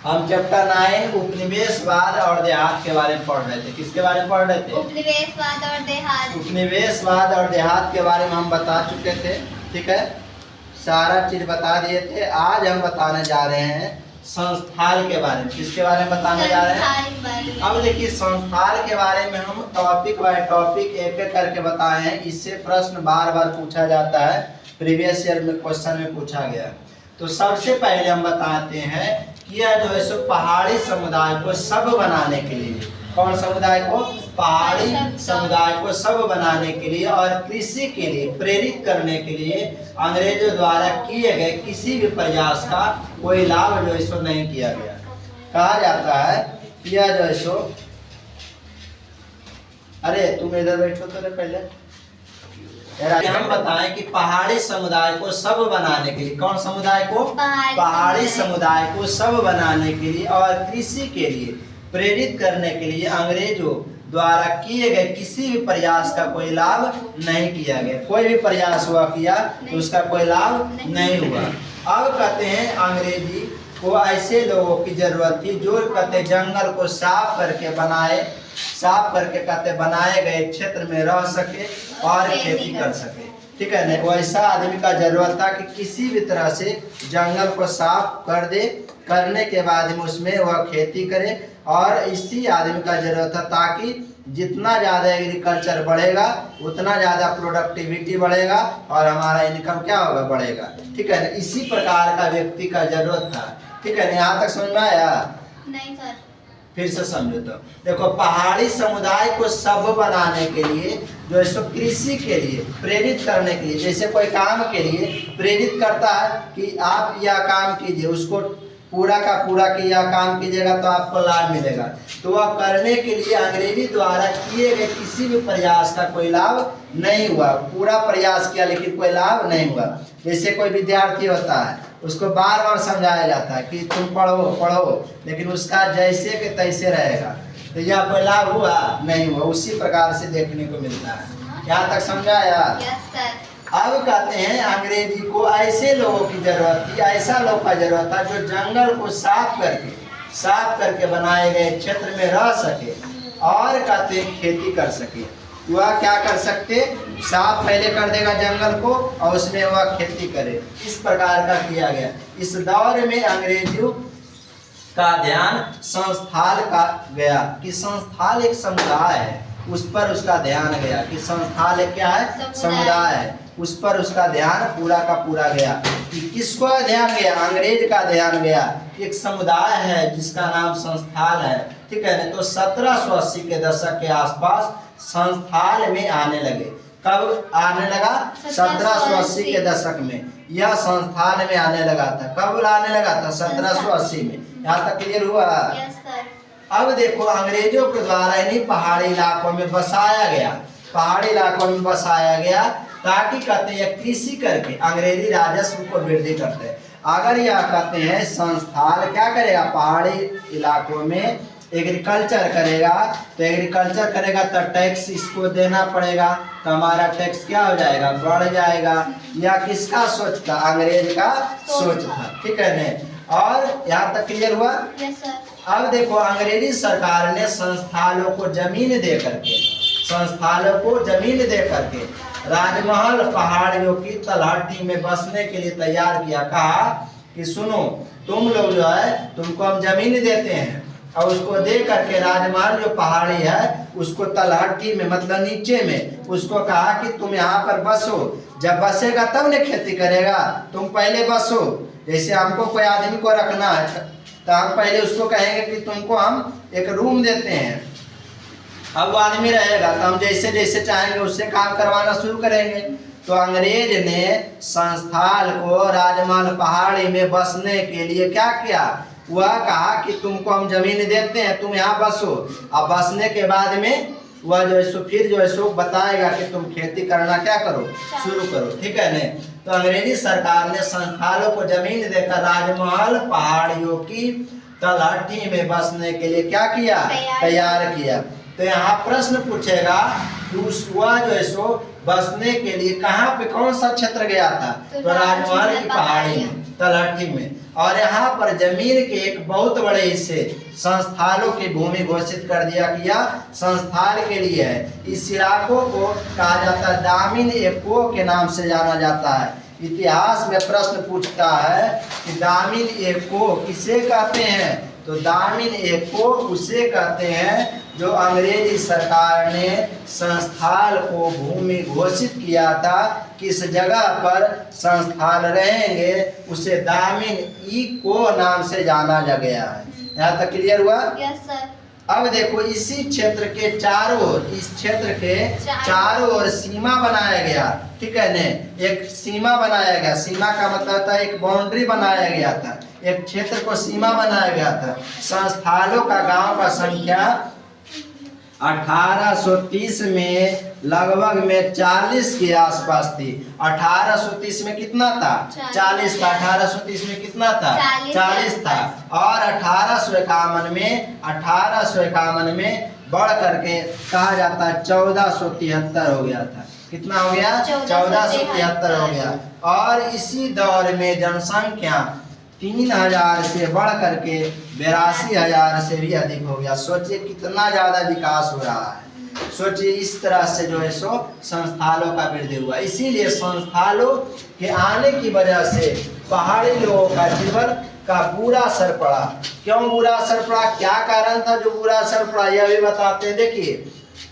हम चैप्टर 9 उपनिवेशवाद और देहात के बारे में पढ़ रहे थे। किसके बारे में पढ़ रहे थे? उपनिवेशवाद और देहात। उपनिवेशवाद और देहात के बारे में हम बता चुके थे, ठीक है, सारा चीज बता दिए थे। आज हम बताने जा रहे हैं संस्थाल के बारे में। किसके बारे में बताने जा रहे हैं? अब देखिए, संस्थाल के बारे में हम टॉपिक बाय टॉपिक एक एक करके बताए हैं। इससे प्रश्न बार बार पूछा जाता है, प्रीवियस ईयर में क्वेश्चन में पूछा गया। तो सबसे पहले हम बताते हैं कि यह जो है सो पहाड़ी समुदाय को सब बनाने के लिए, कौन समुदाय को? पहाड़ी समुदाय को सब बनाने के लिए और कृषि के लिए प्रेरित करने के लिए अंग्रेजों द्वारा किए गए किसी भी प्रयास का कोई लाभ जो है सो नहीं किया गया। कहा जाता है कि यह जो है सो, अरे तुम इधर बैठो तो पहले हम बताएं कि पहाड़ी समुदाय को सब बनाने के लिए, कौन समुदाय को? पहाड़ी समुदाय को सब बनाने के लिए और कृषि के लिए प्रेरित करने के लिए अंग्रेजों द्वारा किए गए किसी भी प्रयास का कोई लाभ नहीं किया गया। कोई भी प्रयास हुआ किया तो उसका कोई लाभ नहीं हुआ। अब कहते हैं अंग्रेजी को ऐसे लोगों की जरूरत थी जो कहते जंगल को साफ करके कहते बनाए गए क्षेत्र में रह सके और खेती कर सके, ठीक है ना। वैसा आदमी का जरूरत था कि किसी भी तरह से जंगल को साफ कर दे, करने के बाद में उसमें वह खेती करे। और इसी आदमी का जरूरत था ताकि जितना ज़्यादा एग्रीकल्चर बढ़ेगा उतना ज़्यादा प्रोडक्टिविटी बढ़ेगा और हमारा इनकम क्या होगा? बढ़ेगा, ठीक है ना। इसी प्रकार का व्यक्ति का जरूरत था, ठीक है ना। यहाँ तक समझ में आया? नहीं सर। फिर से समझो तो देखो, पहाड़ी समुदाय को सब बनाने के लिए जो है कृषि के लिए प्रेरित करने के लिए, जैसे कोई काम के लिए प्रेरित करता है कि आप यह काम कीजिए, उसको पूरा का पूरा कि यह काम कीजिएगा तो आपको लाभ मिलेगा। तो वह करने के लिए अंग्रेजी द्वारा किए गए किसी भी प्रयास का कोई लाभ नहीं हुआ। पूरा प्रयास किया लेकिन कोई लाभ नहीं हुआ। जैसे कोई विद्यार्थी होता है, उसको बार बार समझाया जाता है कि तुम पढ़ो, लेकिन उसका जैसे के तैसे रहेगा, तो यह कोई लाभ हुआ? नहीं हुआ। उसी प्रकार से देखने को मिलता है। यहाँ तक समझाया? Yes sir. अब कहते हैं अंग्रेजी को ऐसे लोगों की जरूरत थी, ऐसा लोग का जरूरत था जो जंगल को साफ करके बनाए गए क्षेत्र में रह सके और कहते खेती कर सके। वह क्या कर सकते? साफ पहले कर देगा जंगल को और उसमें वह खेती करे। इस प्रकार का किया गया। इस दौर में अंग्रेजों का ध्यान संस्थाल का गया कि संस्थाल एक समुदाय है, उस पर उसका ध्यान गया कि संस्थाल एक क्या है? समुदाय है। उस पर उसका ध्यान पूरा का पूरा गया। कि किसको ध्यान गया? अंग्रेज का ध्यान गया। एक समुदाय है जिसका नाम संस्थाल है, ठीक है ना। तो 1780 के दशक के आसपास संस्थाल में आने लगे। कब आने लगा? 1780 के दशक में यह संस्थान में आने लगा था। कब आने लगा था? 1780 में। यहाँ तक क्लियर हुआ? Yes sir. अब देखो, अंग्रेजों के द्वारा इन्हीं पहाड़ी इलाकों में बसाया गया ताकि कहते हैं कृषि करके अंग्रेजी राजस्व को वृद्धि करते हैं। अगर यह कहते हैं संस्थाल क्या करेगा? पहाड़ी इलाकों में एग्रीकल्चर करेगा, तो एग्रीकल्चर करेगा तो टैक्स इसको देना पड़ेगा, तो हमारा टैक्स क्या हो जाएगा? बढ़ जाएगा। यह किसका सोच था? अंग्रेज का सोच था, ठीक है ना। और यहाँ तक क्लियर हुआ? Yes sir. अब देखो, अंग्रेजी सरकार ने संस्थानों को जमीन दे करके राजमहल पहाड़ियों की तलहटी में बसने के लिए तैयार किया। कहा कि सुनो, तुम लोग जो है तुमको हम जमीन देते हैं और उसको दे करके राजमहल जो पहाड़ी है उसको तलहटी में मतलब नीचे में उसको कहा कि तुम यहाँ पर बसो। जब बसेगा तब ने खेती करेगा, तुम पहले बसो। जैसे हमको कोई आदमी को रखना है तो हम पहले उसको कहेंगे कि तुमको हम एक रूम देते हैं। अब वो आदमी रहेगा तो हम जैसे जैसे चाहेंगे उससे काम करवाना शुरू करेंगे। तो अंग्रेज ने संस्थाल को राजमहल पहाड़ी में बसने के लिए क्या किया? वह कहा कि तुमको हम जमीन देते हैं, तुम यहाँ बसो। अब बसने के बाद में वह जो है फिर जो है बताएगा कि तुम खेती करना क्या करो? शुरू करो, ठीक है न। तो अंग्रेजी सरकार ने संस्थानों को जमीन देकर राजमहल पहाड़ियों की तलहटी में बसने के लिए क्या किया? तैयार किया। तो यहाँ प्रश्न पूछेगा कि वह जो है बसने के लिए कहाँ पे, कौन सा क्षेत्र गया था? तो राजमहल की पहाड़ी में। तलहटी में। और यहाँ पर जमीन के एक बहुत बड़े हिस्से संस्थानों की भूमि घोषित कर दिया कि यह संस्थान के लिए है। इस इलाकों को कहा जाता है दामिन एको के नाम से जाना जाता है। इतिहास में प्रश्न पूछता है कि दामिन एको किसे कहते हैं, तो दामिन एको उसे कहते हैं जो अंग्रेजी सरकार ने संस्थान को भूमि घोषित किया था, किस जगह पर संस्थान रहेंगे, उसे दामिन इको नाम से जाना गया है। यहाँ तक क्लियर हुआ? Yes sir. अब देखो इसी क्षेत्र के चारों ओर, इस क्षेत्र के चारों ओर सीमा बनाया गया, ठीक है ने, एक सीमा बनाया गया। सीमा का मतलब था एक बाउंड्री बनाया गया था, एक क्षेत्र को सीमा बनाया गया था। संस्थानों का गांव का संख्या 1830 में लगभग में 40 के आसपास थी। 1830 में कितना था? 40 था। 1830 में कितना था? 40 था। और 1851 में बढ़ करके कहा जाता है 1473 हो गया था। कितना हो गया? 1473 हो गया। और इसी दौर में जनसंख्या 3000 से बढ़ करके 82,000 से भी अधिक हो गया। सोचिए कितना ज्यादा विकास हो रहा है। सोचिए इस तरह से जो है सो संस्थानों का वृद्धि हुआ। इसीलिए संस्थानों के आने की वजह से पहाड़ी लोगों का जीवन का बुरा असर पड़ा। क्यों बुरा असर पड़ा, क्या कारण था जो बुरा असर पड़ा, यह भी बताते हैं। देखिए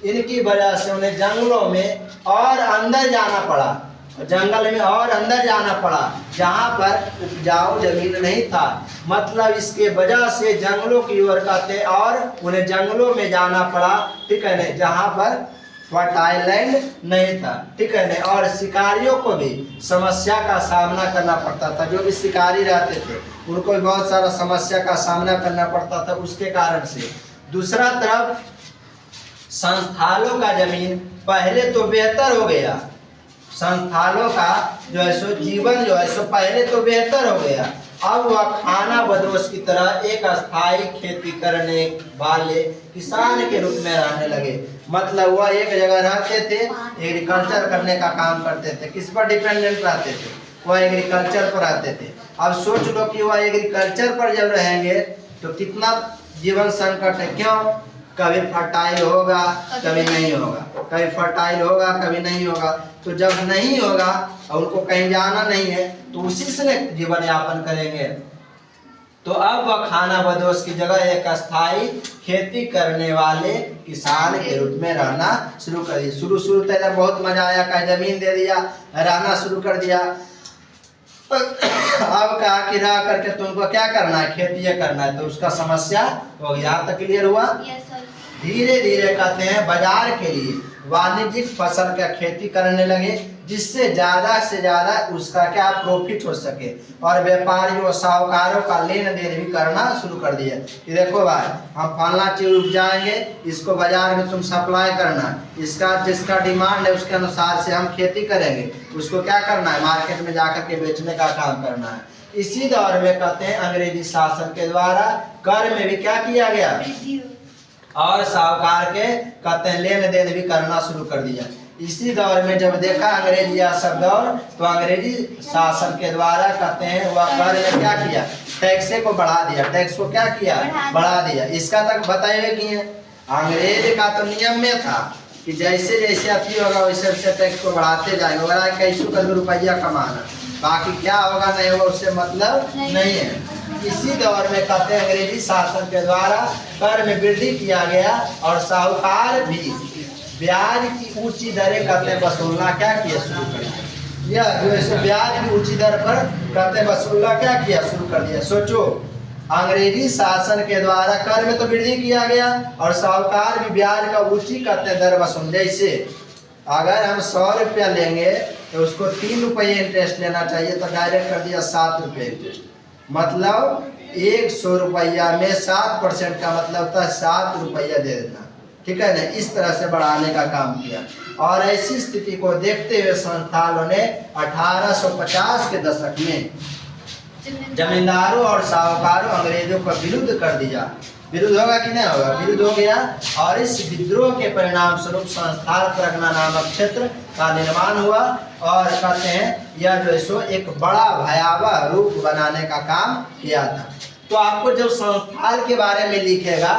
इनकी वजह से उन्हें जंगलों में और अंदर जाना पड़ा, जंगल में और अंदर जाना पड़ा जहाँ पर उपजाऊ जमीन नहीं था। मतलब इसके वजह से जंगलों की ओर कहते और उन्हें जंगलों में जाना पड़ा, ठीक है न, जहाँ पर फर्टाइल लैंड नहीं था, ठीक है न। और शिकारियों को भी समस्या का सामना करना पड़ता था। जो भी शिकारी रहते थे उनको भी बहुत सारा समस्या का सामना करना पड़ता था उसके कारण से। दूसरा तरफ संस्थानों का जमीन पहले तो बेहतर हो गया, संस्थानों का जो है सो जीवन जो है सो पहले तो बेहतर हो गया। अब वह खाना बदोश की तरह एक अस्थायी खेती करने वाले किसान के रूप में रहने लगे। मतलब वह एक जगह रहते थे, एग्रीकल्चर करने का काम करते थे। किस पर डिपेंडेंट रहते थे? वह एग्रीकल्चर पर रहते थे। अब सोच लो कि वह एग्रीकल्चर पर जब रहेंगे तो कितना जीवन संकट है। क्यों? कभी फर्टाइल होगा कभी नहीं होगा, कभी फर्टाइल होगा कभी नहीं होगा। तो जब नहीं होगा और उनको कहीं जाना नहीं है तो उसी से जीवन यापन करेंगे। तो अब वह खाना बदोश की जगह एक अस्थायी खेती करने वाले किसान के रूप में रहना शुरू कर दिया। शुरू तो बहुत मजा आया, का जमीन दे दिया, रहना शुरू कर दिया। अब कहा कि रह करके तुमको क्या करना है, खेती करना है, तो उसका समस्या हो गया। यहाँ तक क्लियर हुआ? धीरे धीरे कहते हैं बाजार के लिए वाणिज्यिक फसल का खेती करने लगे, जिससे ज्यादा से ज्यादा उसका क्या प्रॉफिट हो सके। और व्यापारियों साहूकारों का लेन देन भी करना शुरू कर दिया कि देखो भाई हम फलना चीज उपजाएंगे, इसको बाजार में तुम सप्लाई करना, इसका जिसका डिमांड है उसके अनुसार से हम खेती करेंगे, उसको क्या करना है, मार्केट में जाकर के बेचने का काम करना है। इसी दौर में कहते हैं अंग्रेजी शासन के द्वारा कर में भी क्या किया गया और साहूकार के कहते हैं लेन देन भी करना शुरू कर दिया। इसी दौर में जब देखा अंग्रेजी सब दौर, तो अंग्रेजी शासन के द्वारा कहते हैं वह कर में क्या किया, टैक्स को बढ़ा दिया। टैक्स को क्या किया, बढ़ा दिया। इसका तक बताइए कि अंग्रेज का तो नियम में था कि जैसे जैसे अति होगा वैसे वैसे टैक्स को बढ़ाते जाएंगे, वगैरह कैसू का 2 रुपया कमाना, बाकी क्या होगा नहीं होगा उससे मतलब नहीं है। इसी दौर में कहते हैं अंग्रेजी शासन के द्वारा कर में वृद्धि किया गया और साहूकार भी ब्याज की ऊंची दरें कहते हैं वसूलना क्या किया शुरू कर दिया। यह जो है ब्याज की ऊंची दर पर कहते हैं वसूलना क्या किया शुरू कर दिया। सोचो अंग्रेजी शासन के द्वारा कर में तो वृद्धि किया गया और साहूकार भी ब्याज का ऊंची कहते हैं दर वसूल। जैसे अगर हम 100 रुपया लेंगे तो उसको 3 रुपये इंटरेस्ट लेना चाहिए, तो डायरेक्ट कर दिया 7 रुपये इंटरेस्ट। मतलब 100 रुपया में 7% का मतलब था 7 रुपया दे देना, ठीक है ना। इस तरह से बढ़ाने का काम किया। और ऐसी स्थिति को देखते हुए संस्थानों ने 1850 के दशक में जमींदारों और साहूकारों अंग्रेजों का विरुद्ध कर दिया। विरुद्ध होगा कि नहीं होगा? विरुद्ध हो गया। और इस विद्रोह के परिणाम स्वरूप संस्थान परगना नामक क्षेत्र का निर्माण हुआ और कहते हैं यह जो है सो एक बड़ा भयावह रूप बनाने का काम किया था। तो आपको जब संस्थान के बारे में लिखेगा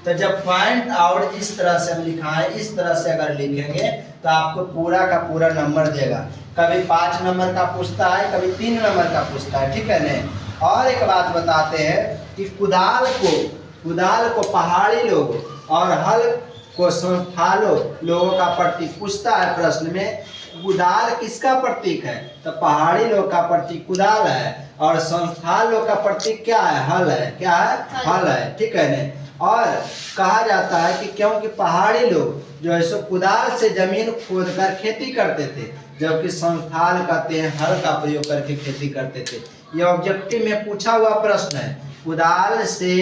तो जब पॉइंट आउट इस तरह से हम लिखाएं, इस तरह से अगर लिखेंगे तो आपको पूरा का पूरा नंबर देगा। कभी 5 नंबर का पूछता है, कभी 3 नंबर का पूछता है, ठीक है नहीं। और एक बात बताते हैं कि कुदाल को पहाड़ी लोग और हल को संस्थालों लोगों का प्रतीक पूछता है प्रश्न में। कुदाल किसका प्रतीक है? तो पहाड़ी लोग का प्रतीक कुदाल है और संस्थाल लोग का प्रतीक क्या है? हल है। क्या है? हल है, ठीक है नहीं। और कहा जाता है कि क्योंकि पहाड़ी लोग जो है सो कुदाल से जमीन खोदकर खेती करते थे, जबकि संस्थाल कहते हैं हल का प्रयोग करके खेती करते थे। ये ऑब्जेक्टिव में पूछा हुआ प्रश्न है। कुदाल से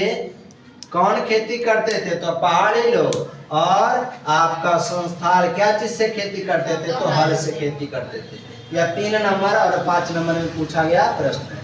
कौन खेती करते थे? तो पहाड़ी लोग। और आपका संस्थाल क्या चीज से खेती करते थे? तो हल से खेती करते थे। यह 3 नंबर और 5 नंबर में पूछा गया प्रश्न है।